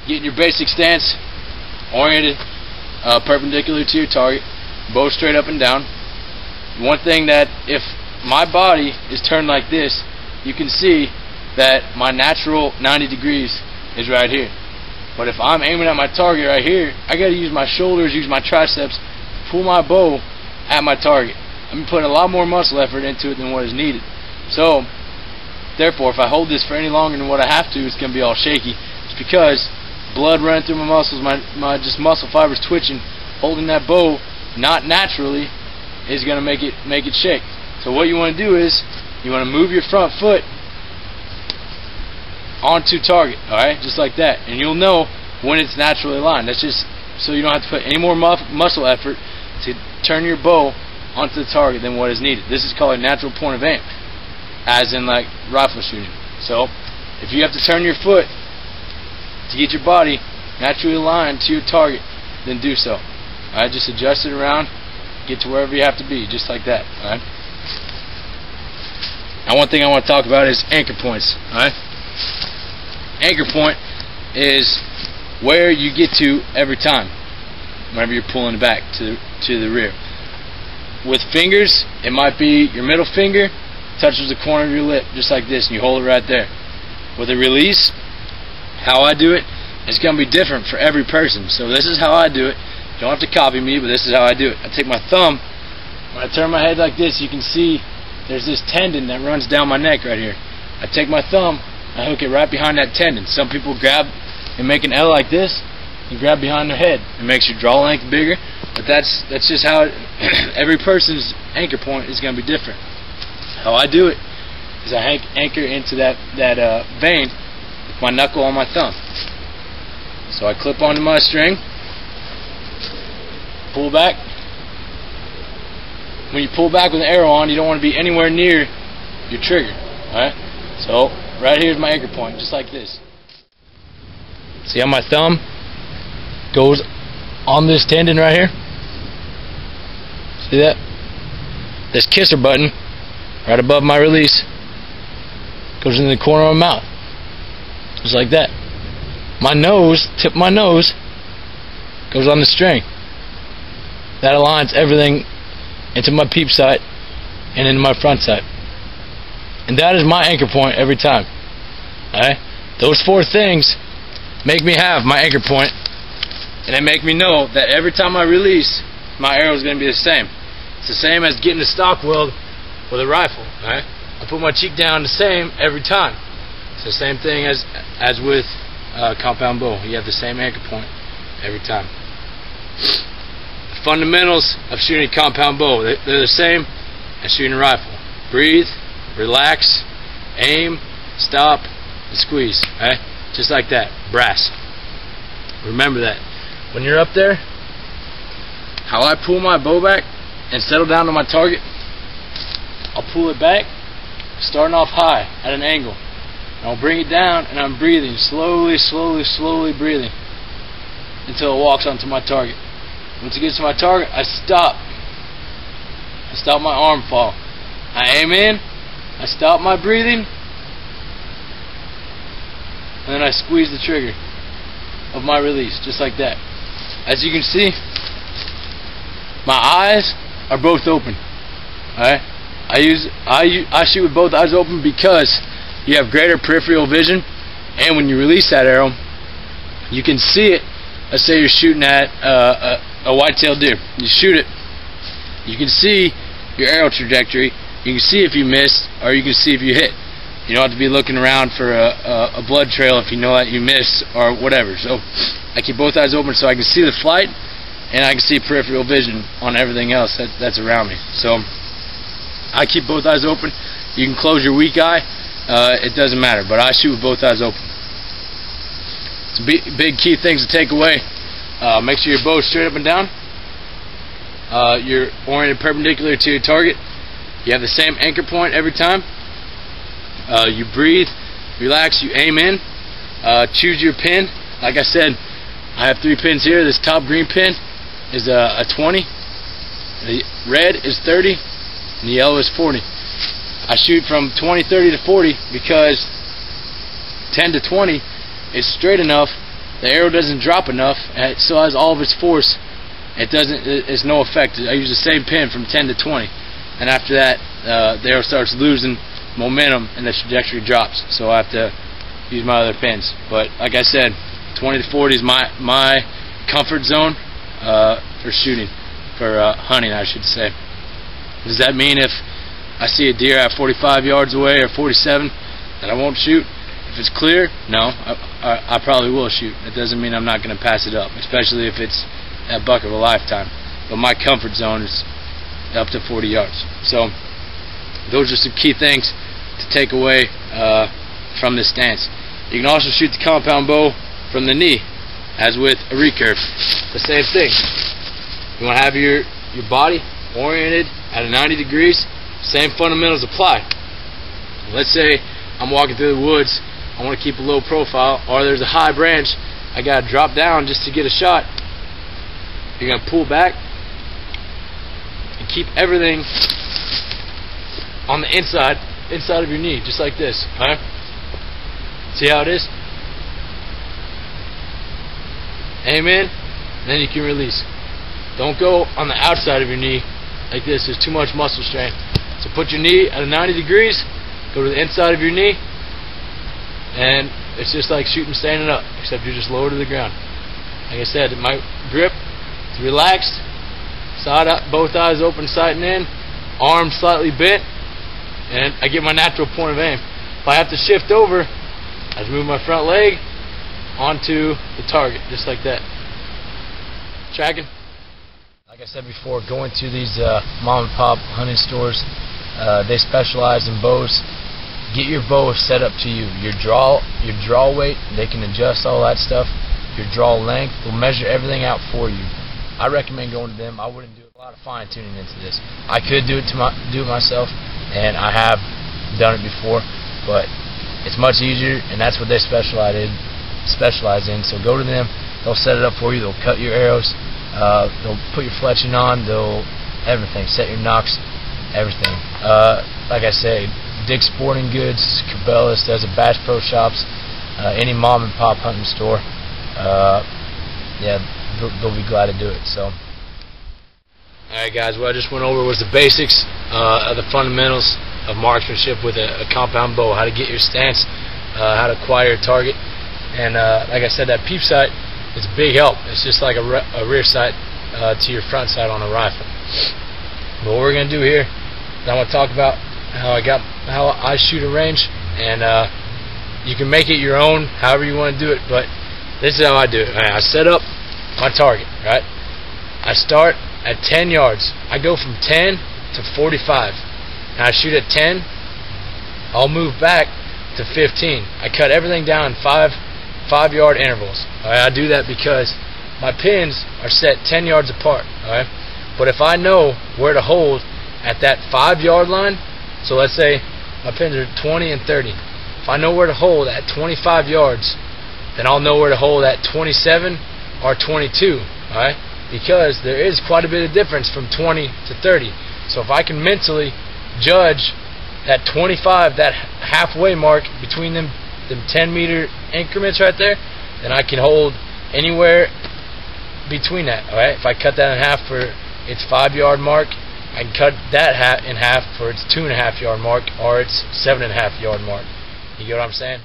Get in your basic stance, oriented perpendicular to your target, bow straight up and down. One thing that if my body is turned like this, you can see that my natural 90 degrees is right here. But if I'm aiming at my target right here, I got to use my shoulders, use my triceps, pull my bow at my target. I'm putting a lot more muscle effort into it than what is needed. So, therefore, if I hold this for any longer than what I have to, it's going to be all shaky. It's because blood running through my muscles, my just muscle fibers twitching, holding that bow not naturally is going to make it shake. So what you want to do is you want to move your front foot onto target, alright, just like that, and you'll know when it's naturally aligned. That's just so you don't have to put any more muscle effort to turn your bow onto the target than what is needed. This is called a natural point of aim, as in like rifle shooting. So if you have to turn your foot to get your body naturally aligned to your target, then do so. Alright, just adjust it around, get to wherever you have to be, just like that. Alright. Now one thing I want to talk about is anchor points. Alright. Anchor point is where you get to every time whenever you're pulling back to the rear. With fingers, it might be your middle finger touches the corner of your lip, just like this, and you hold it right there. With a release, how I do it, it's going to be different for every person. So this is how I do it. You don't have to copy me, but this is how I do it. I take my thumb, when I turn my head like this, you can see there's this tendon that runs down my neck right here. I take my thumb, I hook it right behind that tendon. Some people grab and make an L like this and grab behind their head. It makes your draw length bigger, but that's just how every person's anchor point is going to be different. How I do it is I anchor into that vein with my knuckle on my thumb. So I clip onto my string, pull back. When you pull back with an arrow on, you don't want to be anywhere near your trigger. Alright? So right here is my anchor point, just like this. See how my thumb goes on this tendon right here? See that? This kisser button right above my release goes into the corner of my mouth, just like that. My nose, tip of my nose, goes on the string. That aligns everything into my peep sight and into my front sight. And that is my anchor point every time. Alright? Those four things make me have my anchor point, and they make me know that every time I release, my arrow is going to be the same. It's the same as getting a stock weld with a rifle. Alright? I put my cheek down the same every time. It's the same thing as with compound bow. You have the same anchor point every time. The fundamentals of shooting a compound bow, they're the same as shooting a rifle. Breathe, relax, aim, stop, and squeeze. Okay? Just like that. Brass. Remember that. When you're up there, how I pull my bow back and settle down to my target, I'll pull it back, starting off high at an angle. And I'll bring it down, and I'm breathing, slowly, slowly, slowly breathing until it walks onto my target. Once it gets to my target, I stop. I stop my arm fall. I aim in, I stop my breathing, and then I squeeze the trigger of my release, just like that. As you can see, my eyes are both open. Alright? I shoot with both eyes open because you have greater peripheral vision, and when you release that arrow, you can see it. Let's say you're shooting at a white-tailed deer. You shoot it, you can see your arrow trajectory. You can see if you missed, or you can see if you hit. You don't have to be looking around for a blood trail if you know that you missed or whatever. So I keep both eyes open so I can see the flight, and I can see peripheral vision on everything else that's around me. So I keep both eyes open. You can close your weak eye. It doesn't matter, but I shoot with both eyes open. Some big key things to take away. Make sure your bow is straight up and down. You're oriented perpendicular to your target. You have the same anchor point every time. You breathe, relax, you aim in. Choose your pin. Like I said, I have 3 pins here. This top green pin is a 20. The red is 30, and the yellow is 40. I shoot from 20, 30 to 40 because 10 to 20 is straight enough the arrow doesn't drop enough, and it still has all of its force, it's no effect. I use the same pin from 10 to 20, and after that the arrow starts losing momentum and the trajectory drops, so I have to use my other pins. But like I said, 20 to 40 is my comfort zone for shooting, for hunting I should say. Does that mean if I see a deer at 45 yards away or 47 that I won't shoot? If it's clear, no, I probably will shoot. It doesn't mean I'm not going to pass it up, especially if it's that buck of a lifetime. But my comfort zone is up to 40 yards. So those are some key things to take away from this stance. You can also shoot the compound bow from the knee, as with a recurve. The same thing. You want to have your body oriented at a 90 degrees. Same fundamentals apply. Let's say I'm walking through the woods, I want to keep a low profile, or there's a high branch I got to drop down just to get a shot. You're going to pull back and keep everything on the inside of your knee, just like this. Alright? See how it is? Aim in, then you can release. Don't go on the outside of your knee like this. There's too much muscle strain. So put your knee at a 90 degrees, go to the inside of your knee, and it's just like shooting standing up, except you're just lower to the ground. Like I said, my grip is relaxed, side up, both eyes open, sighting in, arms slightly bent, and I get my natural point of aim. If I have to shift over, I just move my front leg onto the target, just like that. Tracking? Like I said before, going to these mom and pop hunting stores, they specialize in bows. Get your bow set up to you. Your draw weight, they can adjust all that stuff. Your draw length, they'll measure everything out for you. I recommend going to them. I wouldn't do a lot of fine tuning into this. I could do it myself, and I have done it before, but it's much easier, and that's what they specialize in. So go to them. They'll set it up for you. They'll cut your arrows. They'll put your fletching on. They'll everything. Set your nocks. Everything. Like I say, Dick's Sporting Goods, Cabela's, does a Bass Pro Shops, any mom and pop hunting store. Yeah, they'll be glad to do it. So, alright guys, what I just went over was the basics of the fundamentals of marksmanship with a compound bow, how to get your stance, how to acquire a target, and like I said, that peep sight is a big help. It's just like a rear sight to your front sight on a rifle. But what we're going to do here is I want to talk about how I shoot a range, and you can make it your own however you want to do it, but this is how I do it. Right, I set up my target, right? I start at 10 yards. I go from 10 to 45. And I shoot at 10. I'll move back to 15. I cut everything down in 5-yard intervals. All right, I do that because my pins are set 10 yards apart. All right, but if I know where to hold at that 5-yard line, so let's say my pins are 20 and 30. If I know where to hold at 25 yards, then I'll know where to hold at 27 or 22. All right, because there is quite a bit of difference from 20 to 30. So if I can mentally judge that 25, that halfway mark between them 10-meter increments right there, then I can hold anywhere between that. All right, if I cut that in half for its 5-yard mark, I can cut that in half for its 2.5-yard mark or its 7.5-yard mark. You get what I'm saying?